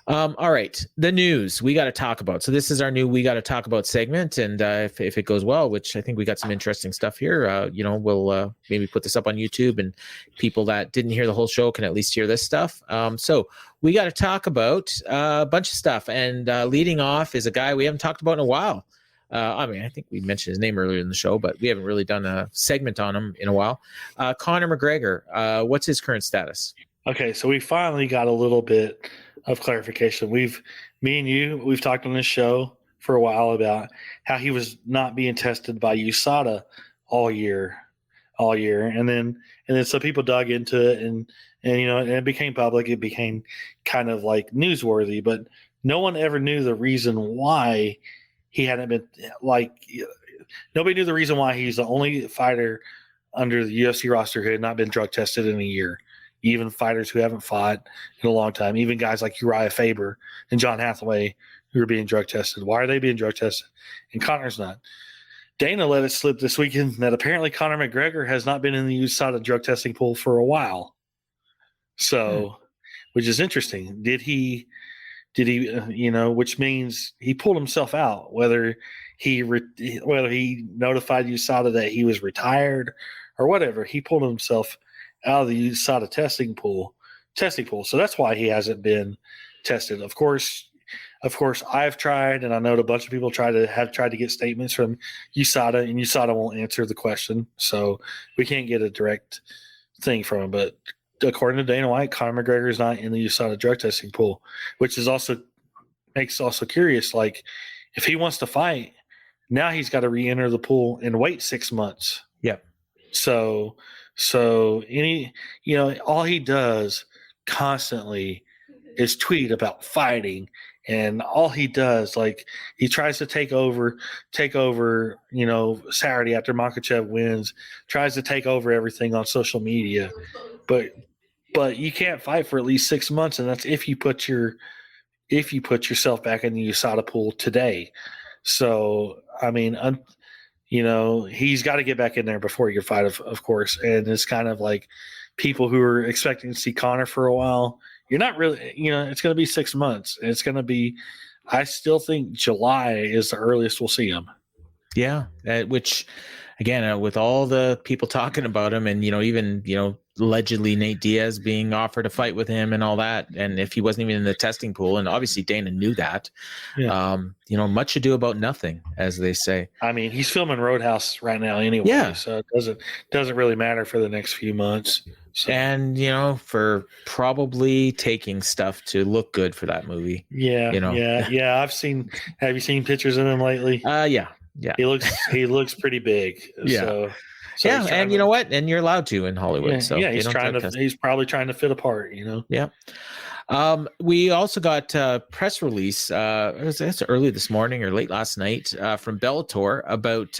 All right, the news we got to talk about. So this is our new "We Got to Talk About" segment, and if it goes well, which I think we got some interesting stuff here, we'll maybe put this up on YouTube, and people that didn't hear the whole show can at least hear this stuff. So we got to talk about a bunch of stuff, and leading off is a guy we haven't talked about in a while. I think we mentioned his name earlier in the show, but we haven't really done a segment on him in a while. Conor McGregor, what's his current status? Okay, so we finally got a little bit of clarification. Me and you, we've talked on this show for a while about how he was not being tested by USADA all year, and then some people dug into it, and it became public. It became kind of like newsworthy, but no one ever knew the reason why he hadn't been nobody knew the reason why he's the only fighter under the UFC roster who had not been drug tested in a year. Even fighters who haven't fought in a long time, even guys like Uriah Faber and John Hathaway who are being drug tested. Why are they being drug tested? And Conor's not. Dana let it slip this weekend that apparently Conor McGregor has not been in the USADA drug testing pool for a while. So, which is interesting. Did he, which means he pulled himself out, whether he notified USADA that he was retired or whatever, he pulled himself out of the USADA testing pool. So that's why he hasn't been tested. Of course, I've tried, and I know a bunch of people tried to get statements from USADA, and USADA won't answer the question, so we can't get a direct thing from him. But according to Dana White, Conor McGregor is not in the USADA drug testing pool, which is makes curious. Like, if he wants to fight, now he's got to re-enter the pool and wait 6 months. Yep. So all he does constantly is tweet about fighting, and all he does, like, he tries to take over, Saturday after Makhachev wins, tries to take over everything on social media, but you can't fight for at least 6 months, and that's if you put yourself back in the USADA pool today. So, I mean, he's got to get back in there before he can fight, of course. And it's kind of like people who are expecting to see Conor for a while. You're not really, it's going to be 6 months. It's going to be, I still think July is the earliest we'll see him. Yeah. Which, again, with all the people talking about him and, even, allegedly Nate Diaz being offered a fight with him and all that. And if he wasn't even in the testing pool, and obviously Dana knew that, much ado about nothing, as they say. I mean, he's filming Roadhouse right now anyway, so it doesn't really matter for the next few months. So. And, for probably taking stuff to look good for that movie. Yeah. Yeah. Have you seen pictures of him lately? Yeah. He looks pretty big. Yeah. So and you know what? And you're allowed to in Hollywood. Yeah, so he's probably trying to fit a part, Yeah. We also got a press release, it's early this morning or late last night, from Bellator about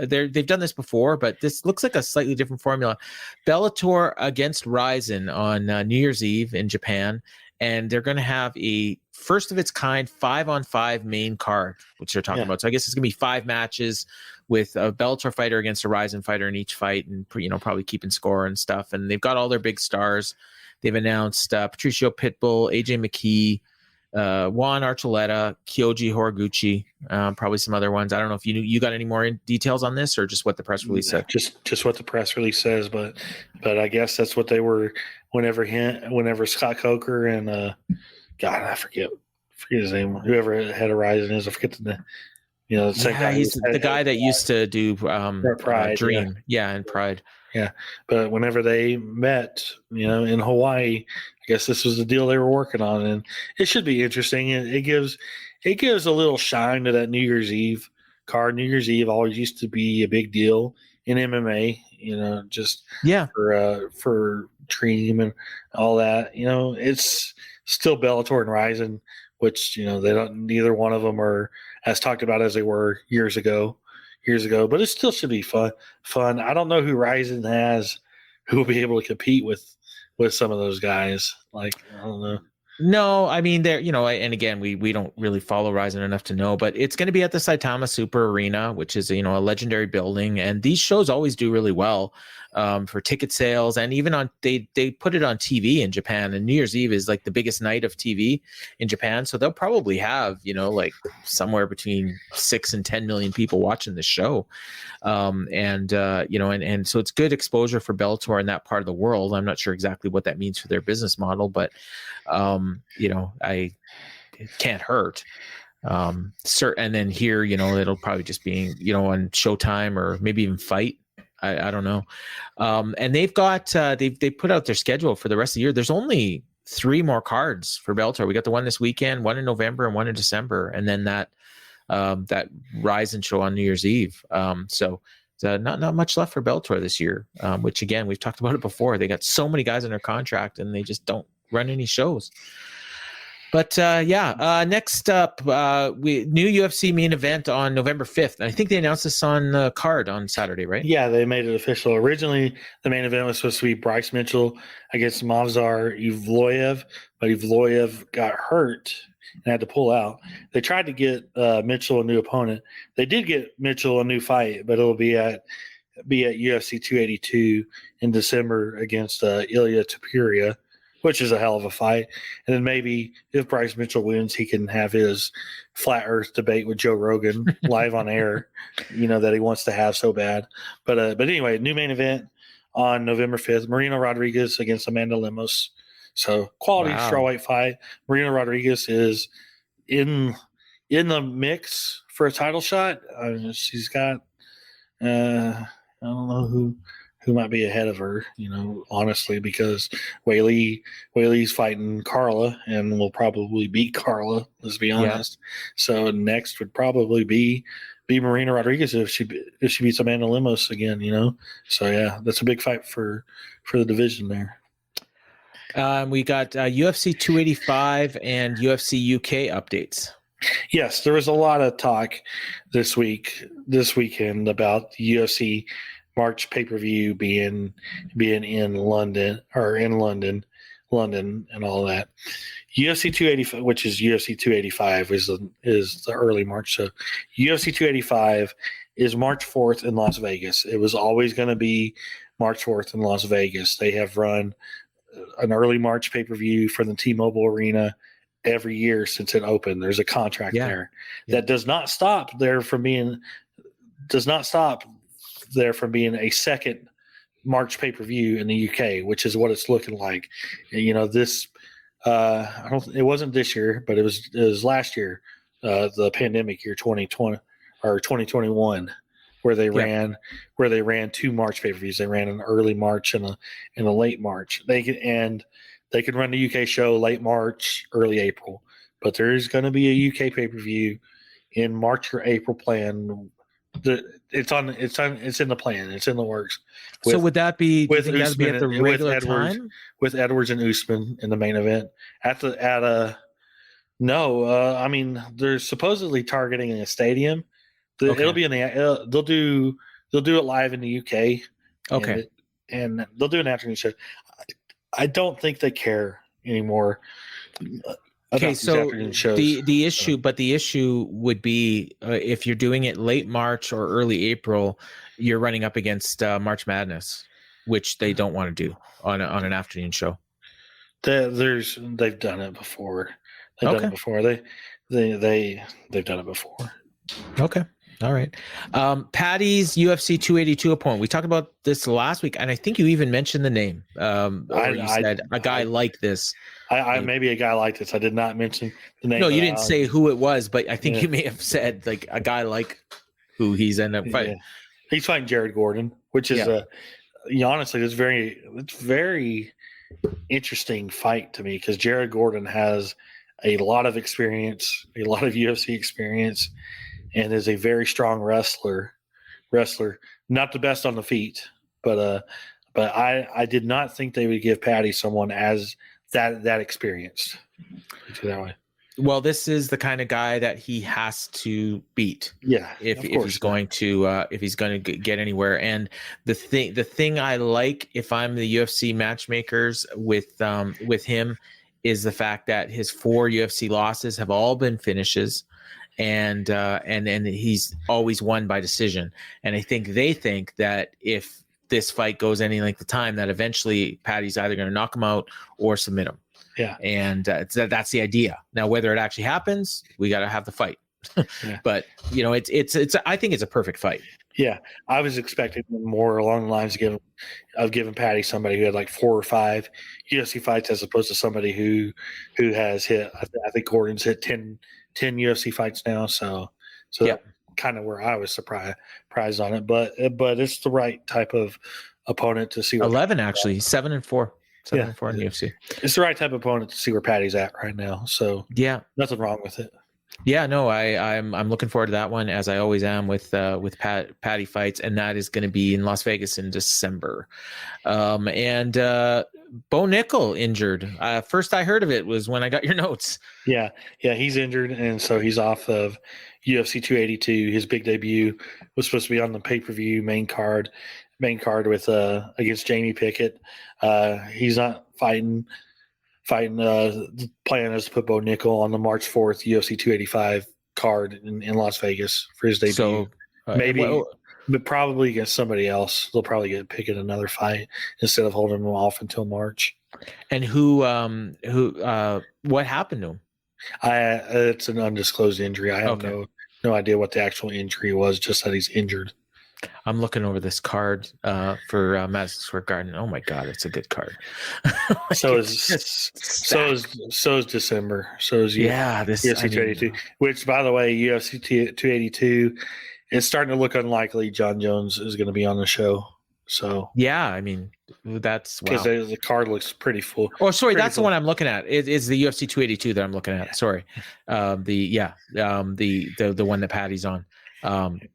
they've done this before, but this looks like a slightly different formula. Bellator against Rizin on New Year's Eve in Japan, and they're going to have a first of its kind 5-on-5 main card, which they're talking about. So I guess it's going to be 5 matches with a Bellator fighter against a Rizin fighter in each fight, and probably keeping score and stuff. And they've got all their big stars. They've announced Patricio Pitbull, AJ McKee, Juan Archuleta, Kyoji Horiguchi, probably some other ones. I don't know if you got any more details on this, or just what the press release said. Just what the press release says, but I guess that's what they were whenever Scott Coker and God, I forget his name. Whoever had a Rizin is, I forget the name. The same guy. He's the guy that used to do Pride, Dream, and Pride. Yeah, but whenever they met, in Hawaii, I guess this was the deal they were working on, and it should be interesting. It gives a little shine to that New Year's Eve card. New Year's Eve always used to be a big deal in MMA, for Dream and all that. It's still Bellator and Rizin, which neither one of them are as talked about as they were years ago, but it still should be fun. I don't know who Rizin has who will be able to compete with some of those guys. Like, I don't know. No, I mean, there, and again, we don't really follow Rizin enough to know, but it's going to be at the Saitama Super Arena, which is, a legendary building. And these shows always do really well. for ticket sales, and even they put it on TV in Japan, and New Year's Eve is like the biggest night of TV in Japan. So they'll probably have, like somewhere between 6 and 10 million people watching this show. And so it's good exposure for Bellator in that part of the world. I'm not sure exactly what that means for their business model, but it can't hurt. And then here, it'll probably just be, on Showtime or maybe even Fight. I don't know. And they've got, they put out their schedule for the rest of the year. There's only 3 more cards for Bellator. We got the one this weekend, one in November and one in December. And then that Rizin show on New Year's Eve. So not much left for Bellator this year, which again, we've talked about it before. They got so many guys under contract and they just don't run any shows. But next up, new UFC main event on November 5th. I think they announced this on the card on Saturday, right? Yeah, they made it official. Originally, the main event was supposed to be Bryce Mitchell against Movsar Evloev, but Evloev got hurt and had to pull out. They tried to get Mitchell a new opponent. They did get Mitchell a new fight, but it'll be at UFC 282 in December against Ilya Topuria, which is a hell of a fight. And then maybe if Bryce Mitchell wins, he can have his flat earth debate with Joe Rogan live on air, that he wants to have so bad. But anyway, new main event on November 5th, Marina Rodriguez against Amanda Lemos. So quality strawweight fight. Marina Rodriguez is in the mix for a title shot. She's got, I don't know who might be ahead of her, honestly, because Weili's fighting Carla and will probably beat Carla, let's be honest. Yeah. So next would probably be Marina Rodriguez if she beats Amanda Lemos again, So yeah, that's a big fight for the division there. We got UFC 285 and UFC UK updates. Yes, there was a lot of talk this weekend about the UFC March pay-per-view being in London and all that. UFC 285, which is UFC 285, is the early March. So UFC 285 is March 4th in Las Vegas. It was always going to be March 4th in Las Vegas. They have run an early March pay-per-view for the T-Mobile Arena every year since it opened. There's a contract there. Yeah. That does not stop there from being a second March pay-per-view in the UK, which is what it's looking like. This it wasn't this year, but it was last year, the pandemic year 2020 or 2021, where they ran 2 March pay-per-views. They ran an early March and a late March. They could run the UK show late March, early April, but there is going to be a UK pay-per-view in March or April plan. It's in the plan. It's in the works. So would that be with Usman at the regular time? With Edwards and Usman in the main event I mean, they're supposedly targeting a stadium. It'll be they'll do it live in the UK. Okay. And they'll do an afternoon show. I don't think they care anymore. Okay, so the issue would be if you're doing it late March or early April, you're running up against March Madness, which they don't want to do on an afternoon show. They've done it before. They've done it before. Okay. All right. Paddy's UFC 282 opponent. We talked about this last week, and I think you even mentioned the name. You said a guy like this. Maybe a guy like this. I did not mention the name. No, you didn't say who it was, but I think you may have said like a guy like who he's ended up fighting. Yeah. He's fighting Jared Gordon, which is honestly, it's very interesting fight to me because Jared Gordon has a lot of experience, a lot of UFC experience, and is a very strong wrestler. Not the best on the feet, but I did not think they would give Paddy someone as that experienced. That way. Well, this is the kind of guy that he has to beat. Yeah, if he's going to get anywhere. And the thing I like if I'm the UFC matchmakers with him is the fact that his 4 UFC losses have all been finishes. And he's always won by decision. And I think they think that if this fight goes any length of time, that eventually Paddy's either going to knock him out or submit him. Yeah. And that's the idea. Now, whether it actually happens, we got to have the fight. Yeah. But it's I think it's a perfect fight. Yeah, I was expecting more along the lines of giving Paddy somebody who had like 4 or 5 UFC fights as opposed to somebody who has hit. I think Gordon's hit 10 UFC fights now. So yeah, kind of where I was surprised on it. But it's the right type of opponent to see. 11 actually, 7-4, 7-4 in the UFC. It's the right type of opponent to see where Paddy's at right now. So yeah, nothing wrong with it. Yeah, no, I'm looking forward to that one, as I always am with Paddy fights, and that is going to be in Las Vegas in December. And Bo Nickel injured. First I heard of it was when I got your notes. Yeah, he's injured, and so he's off of UFC 282. His big debut was supposed to be on the pay-per-view main card with against Jamie Pickett. He's not fighting. The plan is to put Bo Nickel on the March 4th UFC 285 card in Las Vegas for his debut. So but probably against somebody else. They'll probably get Pickett another fight instead of holding him off until March. And what happened to him? It's an undisclosed injury. I have no idea what the actual injury was, just that he's injured. I'm looking over this card for Madison Square Garden. Oh my God, it's a good card. So is December. So is UFC 282. Which, by the way, UFC 282 is starting to look unlikely. John Jones is going to be on the show. So yeah, I mean that's because the card looks pretty full. Oh, sorry, that's the one I'm looking at. It's the UFC 282 that I'm looking at. Yeah. Sorry, the one that Paddy's on.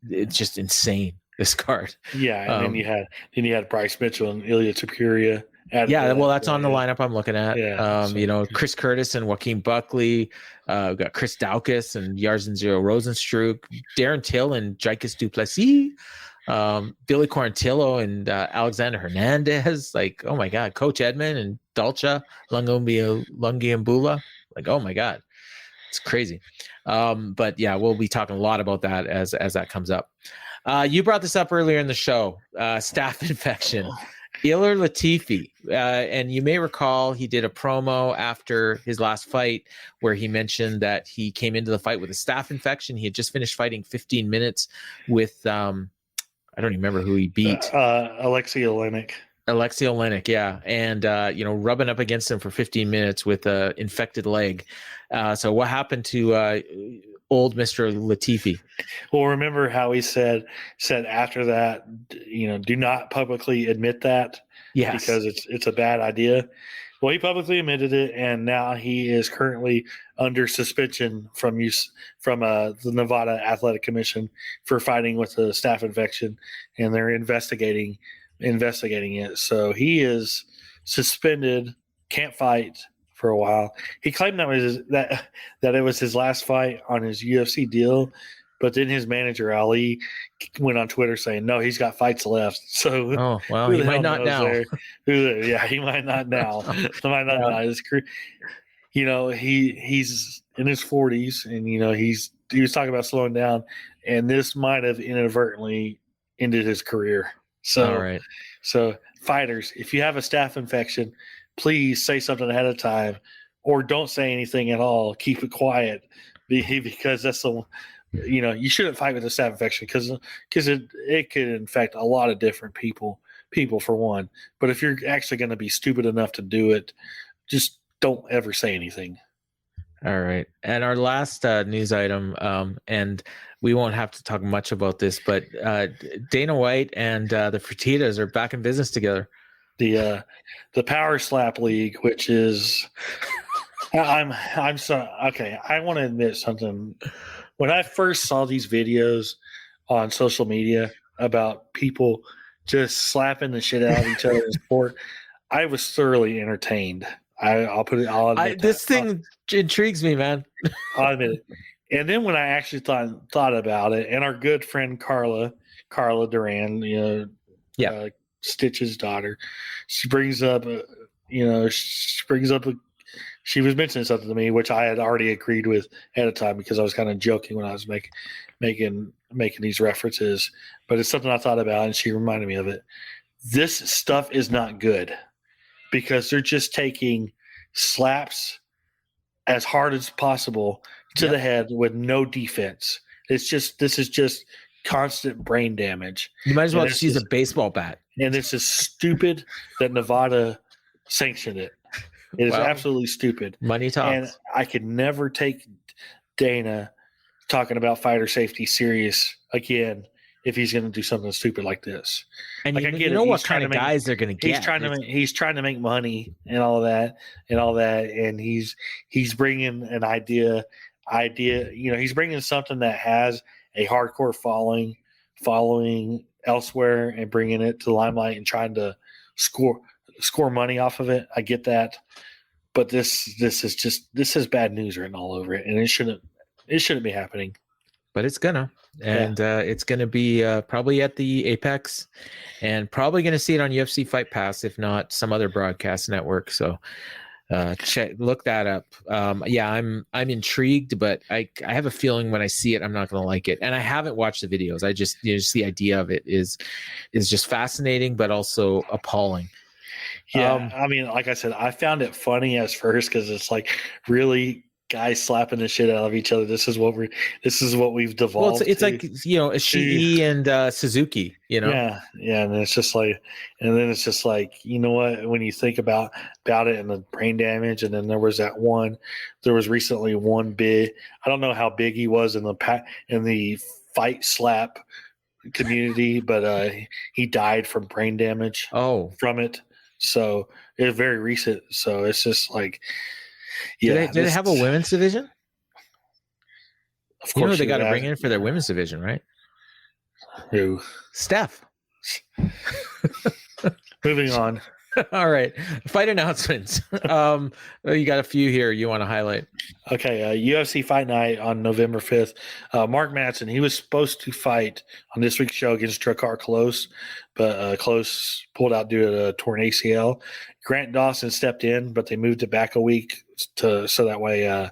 It's just insane. This card. Yeah, and then you had Bryce Mitchell and Ilya Topuria. Yeah, well, that's on the lineup I'm looking at. Yeah, Chris Curtis and Joaquin Buckley. We've got Chris Daukaus and Yarzan Zero Rosenstruck, Darren Till and Jaikus Duplessis, Billy Quarantillo and Alexander Hernandez. Like, oh my God, Coach Edmond and Dalcha Lungiambula. Like, oh my God, it's crazy. But yeah, we'll be talking a lot about that as that comes up. You brought this up earlier in the show, staph infection. Ilir Latifi, and you may recall he did a promo after his last fight where he mentioned that he came into the fight with a staph infection. He had just finished fighting 15 minutes with, I don't even remember who he beat. Alexei Oleinik, yeah. And, rubbing up against him for 15 minutes with an infected leg. So what happened to old Mr. Latifi? Well, remember how he said after that, do not publicly admit that. Yes. Because it's a bad idea. Well, he publicly admitted it, and now he is currently under suspension from the Nevada Athletic Commission for fighting with a staph infection, and they're investigating it. So he is suspended, can't fight for a while. He claimed that it was his last fight on his UFC deal, but then his manager Ali went on Twitter saying no, he's got fights left. So he might not now. He might not now. He's in his 40s, and he was talking about slowing down, and this might have inadvertently ended his career. So, all right. So fighters, if you have a staph infection, please say something ahead of time, or don't say anything at all. Keep it quiet, because that's you shouldn't fight with a staph infection because it could infect a lot of different people for one. But if you're actually going to be stupid enough to do it, just don't ever say anything. All right. And our last news item, and we won't have to talk much about this, but Dana White and the Fertittas are back in business together. The Power Slap League, which is I'm so okay. I want to admit something. When I first saw these videos on social media about people just slapping the shit out of each other in sport, I was thoroughly entertained. I'll put it. This thing intrigues me, man. I'll admit it. And then when I actually thought about it, and our good friend Carla Duran, Stitch's daughter, she brings up, she was mentioning something to me, which I had already agreed with at a time because I was kind of joking when I was making these references. But it's something I thought about, and she reminded me of it. this stuff is not good because they're just taking slaps as hard as possible to the head with no defense. This is just constant brain damage. You might as well just use a baseball bat. And this is stupid that Nevada sanctioned it. It is absolutely stupid. Money talks. And I could never take Dana talking about fighter safety serious again if he's going to do something stupid like this. And like, you know what kind of guys they're going to get. He's trying to make money and all that, and he's bringing an idea. He's bringing something that has a hardcore following elsewhere and bringing it to the limelight and trying to score money off of it. I get that, but this is bad news written all over it, and it shouldn't be happening. But it's gonna, and it's gonna be probably at the Apex, and probably gonna see it on UFC Fight Pass, if not some other broadcast network. So look that up. I'm intrigued, but I have a feeling when I see it, I'm not gonna like it. And I haven't watched the videos. I just the idea of it is just fascinating, but also appalling. Yeah, I mean, like I said, I found it funny at first because it's like really guys slapping the shit out of each other. This is what we've devolved. Well, it's like Ishii and Suzuki. Yeah, and it's just like, and then it's just like, you know what? When you think about it and the brain damage, and then there was recently one big. I don't know how big he was in the fight slap community, but he died from brain damage. From it. So it's very recent. So it's just like, yeah. Did they have a women's division? Of course, they got to bring in for their women's division, right? Who? Staph. Moving on. All right, fight announcements. You got a few here you want to highlight. Okay, UFC Fight Night on November 5th. Mark Madsen, he was supposed to fight on this week's show against Drakkar Klose, but Klose pulled out due to a torn ACL. Grant Dawson stepped in, but they moved it back a week so that way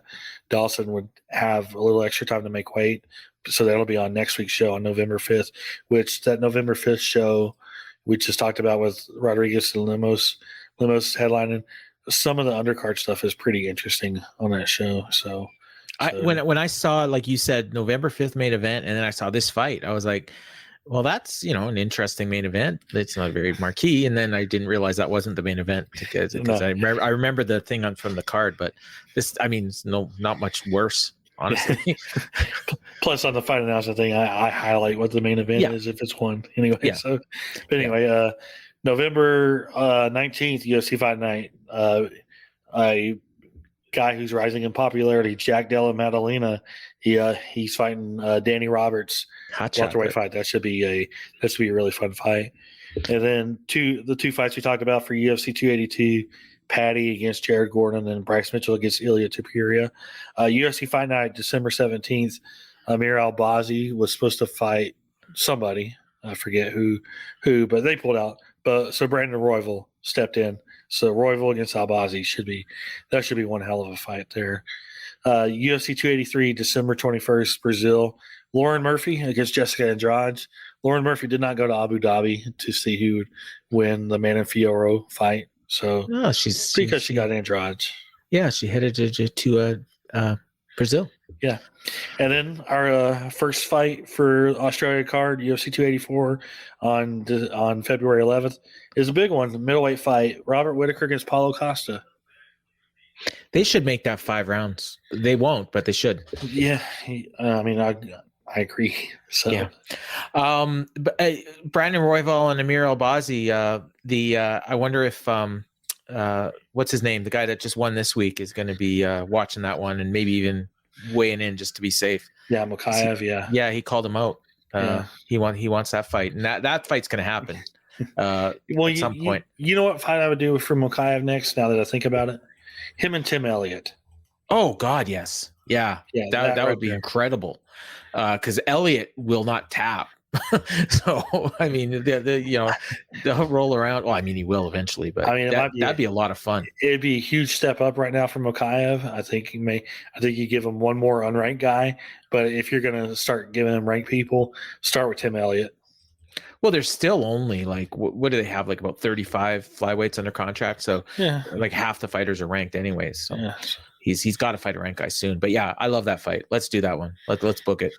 Dawson would have a little extra time to make weight. So that'll be on next week's show on November 5th, which that November 5th show we just talked about with Rodriguez and Lemos headlining. Some of the undercard stuff is pretty interesting on that show. So when I saw, like you said, November 5th main event, and then I saw this fight, I was like, well, that's, an interesting main event. It's not very marquee. And then I didn't realize that wasn't the main event because I remember the thing from the card, but this, it's not much worse, honestly. Plus on the fight announcement thing, I highlight what the main event is if it's one anyway. Yeah. So, but anyway, November 19th, UFC Fight Night. A guy who's rising in popularity, Jack Della Maddalena. He's fighting Danny Roberts. Welterweight fight. That should be a really fun fight. And then the two fights we talked about for UFC 282. Paddy against Jared Gordon, and Bryce Mitchell against Ilya Topuria. UFC Fight Night, December 17th. Amir Albazi was supposed to fight somebody. I forget who, but they pulled out. So Brandon Royval stepped in. So Royval against Albazi should be one hell of a fight there. UFC 283, December 21st, Brazil. Lauren Murphy against Jessica Andrade. Lauren Murphy did not go to Abu Dhabi to see who would win the Manafioro fight. So she got Andrade. Yeah, she headed to Brazil. Yeah. And then our first fight for Australia card, UFC 284 on February 11th, is a big one, the middleweight fight. Robert Whittaker against Paulo Costa. They should make that 5 rounds. They won't, but they should. Yeah. I agree. So yeah. But Brandon Royval and Amir Albazi, I wonder if what's his name? The guy that just won this week is going to be watching that one and maybe even weighing in just to be safe. Yeah, Mokaev. Yeah, he called him out. He wants that fight, and that fight's going to happen. At some point. You know what fight I would do for Mokaev next? Now that I think about it, him and Tim Elliott. Oh God, yes, yeah, that would be incredible. Because Elliott will not tap. So they'll roll around. Well, he will eventually, but that'd be a lot of fun. It'd be a huge step up right now for Mokaev. I think you give him one more unranked guy, but if you're gonna start giving him ranked people, start with Tim Elliott. Well, there's still only like what do they have, like about 35 flyweights under contract, so Yeah. like half the fighters are ranked anyways. So Yeah. he's got to fight a ranked guy soon. But yeah, I love that fight. Let's do that one. Let's book it.